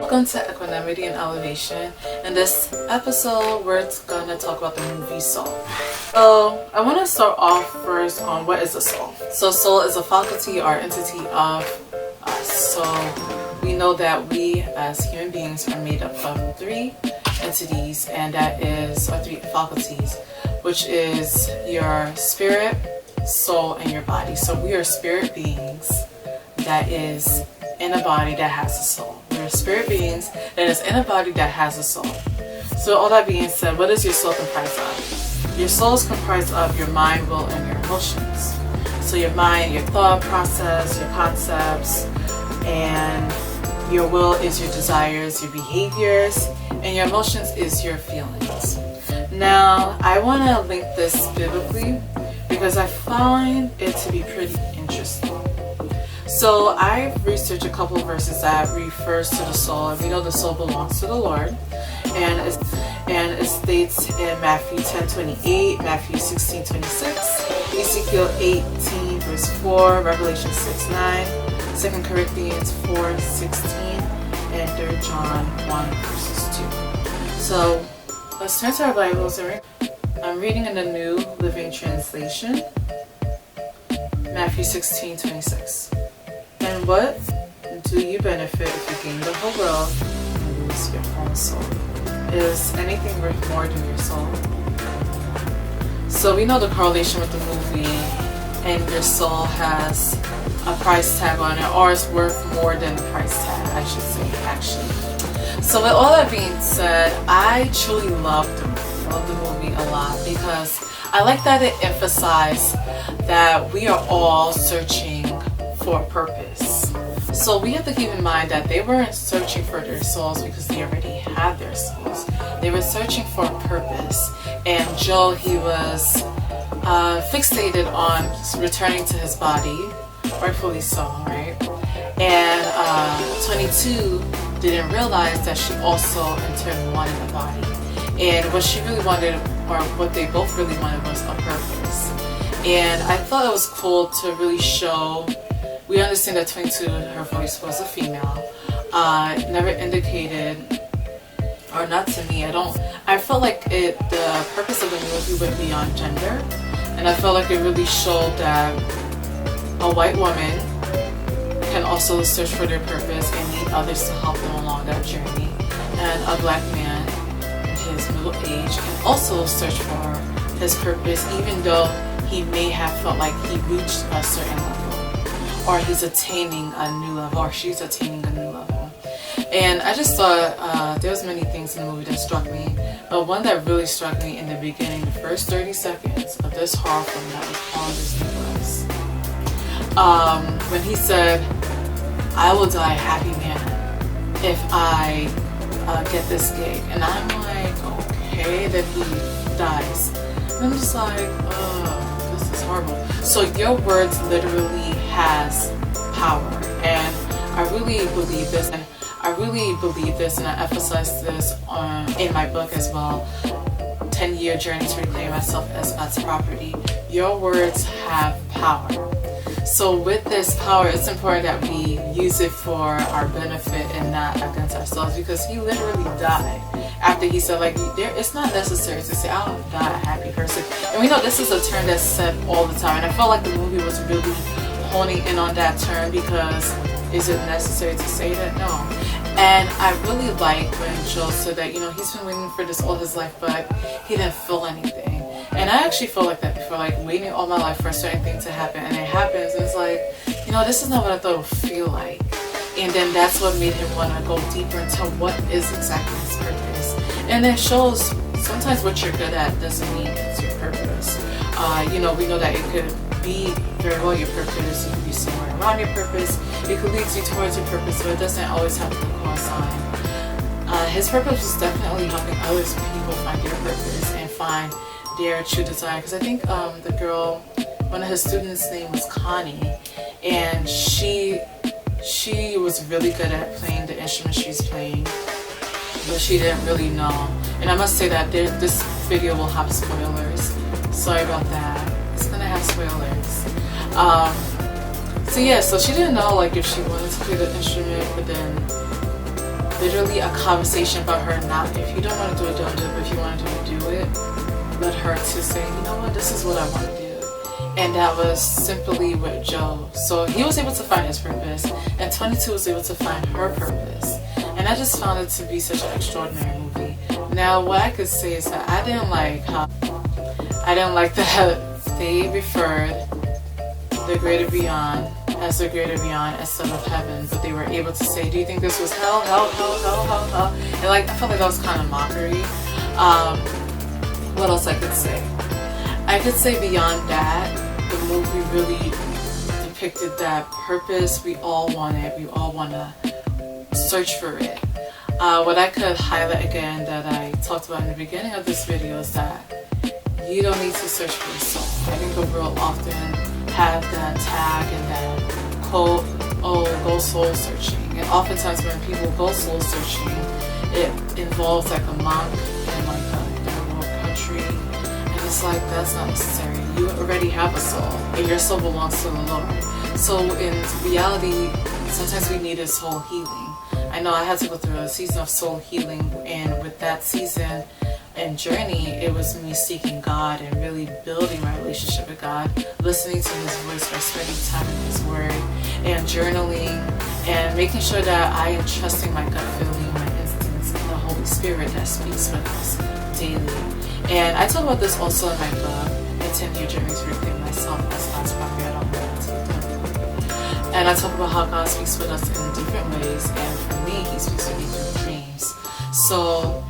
Welcome to Equanimity and Elevation. In this episode, we're gonna talk about the movie Soul. So I want to start off first on what is a soul. So soul is a faculty or entity of us. So we know that we as human beings are made up of three entities, and that is, or three faculties, which is your spirit, soul, and your body. So we are spirit beings that is in a body that has a soul. We're spirit beings that is in a body that has a soul. So all that being said, what is your soul comprised of? Your soul is comprised of your mind, will, and your emotions. So your mind, your thought process, your concepts, and your will is your desires, your behaviors, and your emotions is your feelings. Now, I want to link this biblically because I find it to be pretty interesting. So I've researched a couple of verses that refers to the soul, and we know the soul belongs to the Lord, and it states in Matthew 10:28, Matthew 16:26, Ezekiel 18 verse 4, Revelation 6:9, 2 Corinthians 4:16, and 3 John 1 verses 2. So let's turn to our Bibles. I'm reading in the New Living Translation, Matthew 16:26. And what do you benefit if you gain the whole world and lose your own soul? Is anything worth more than your soul? So we know the correlation with the movie, and your soul has a price tag on it, or it's worth more than the price tag, I should say, actually. So with all that being said, I truly love the movie a lot because I like that it emphasized that we are all searching for a purpose. So we have to keep in mind that they weren't searching for their souls because they already had their souls. They were searching for a purpose. And Joe, he was fixated on returning to his body, rightfully so, right? And 22 didn't realize that she also in turn wanted a body. And what she really wanted, or what they both really wanted, was a purpose. And I thought it was cool to really show. We understand that 22, her voice was a female. Never indicated, or not to me, I felt like the purpose of the movie went beyond gender. And I felt like it really showed that a white woman can also search for their purpose and need others to help them along that journey. And a black man in his middle age can also search for his purpose, even though he may have felt like he reached a certain level, or he's attaining a new level, or she's attaining a new level. And I just thought there was many things in the movie that struck me, but one that really struck me in the beginning, the first 30 seconds of this horror film that was on Disney Plus, when he said, "I will die a happy man if I get this gig," and I'm like, okay, that he dies. And I'm just like, this is horrible. So your words literally has power, and I really believe this, and I emphasize this in my book as well, 10-Year Journey to Reclaim Myself as God's Property. Your words have power. So with this power, it's important that we use it for our benefit and not against ourselves, because he literally died after he said, like, it's not necessary to say, "I'll die a happy person." And we know this is a term that's said all the time, and I felt like the movie was really honing in on that term, because is it necessary to say that? No. And I really like when Joe said that, he's been waiting for this all his life, but he didn't feel anything. And I actually felt like that before, like waiting all my life for a certain thing to happen, and it happens, and it's like, this is not what I thought it would feel like. And then that's what made him want to go deeper into what is exactly his purpose. And it shows sometimes what you're good at doesn't mean it's your purpose. We know that it could be very well your purpose, you could be somewhere around your purpose, it could lead you towards your purpose, but it doesn't always have to cross sign. His purpose was definitely helping other people find their purpose and find their true desire, because I think the girl, one of his students' name was Connie, and she was really good at playing the instrument she's playing, but she didn't really know. And I must say that this video will have spoilers. Sorry about that. It's gonna have spoilers. So she didn't know, like, if she wanted to play the instrument, but then literally a conversation about her not, if you don't want to do it, don't do it, but if you want to do it, let her to say, you know what, this is what I want to do. And that was simply with Joe. So he was able to find his purpose, and 22 was able to find her purpose. And I just found it to be such an extraordinary movie. Now, what I could say is that I didn't like that they referred the greater beyond as the greater beyond instead of heaven, but they were able to say, do you think this was hell? And like, I felt like that was kind of mockery. What else I could say? I could say beyond that, the movie really depicted that purpose we all wanted. We all want to search for it. What I could highlight again that I talked about in the beginning of this video is that you don't need to search for your soul. I think the world often have that tag and that quote, oh, go soul searching. And oftentimes when people go soul searching, it involves like a monk in like a third world country. And it's like, that's not necessary. You already have a soul, and your soul belongs to the Lord. So in reality, sometimes we need a soul healing. I know I had to go through a season of soul healing, and with that season and journey, it was me seeking God and really building my relationship with God, listening to His voice by spending time in His Word and journaling and making sure that I am trusting my gut feeling, my instincts, and the Holy Spirit that speaks with us daily. And I talk about this also in my book, The 10-Year Journey to Reclaim Myself as God's Property. I don't want to do. And I talk about how God speaks with us in different ways, and for me, He speaks with me through dreams. So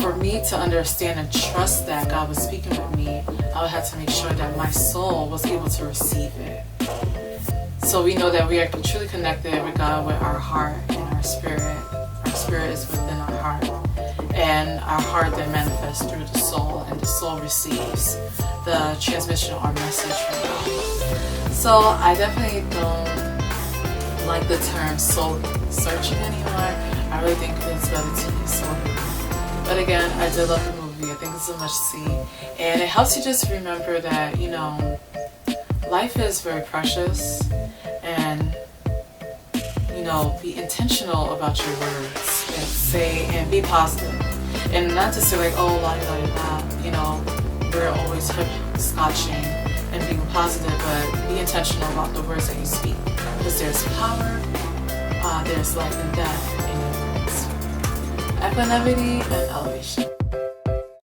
for me to understand and trust that God was speaking with me, I would have to make sure that my soul was able to receive it. So we know that we are truly connected with God with our heart and our spirit. Our spirit is within our heart, and our heart then manifests through the soul, and the soul receives the transmission or message from God. So I definitely don't like the term soul searching anymore. I really think it's better to use soul healing. But again, I did love the movie. I think it's a must-see, and it helps you just remember that, you know, life is very precious, and, you know, be intentional about your words and say and be positive, and not to say like, oh, you know, we're always hip-scotching and being positive, but be intentional about the words that you speak, because there's power, there's life and death in your words. Equanimity and elevation.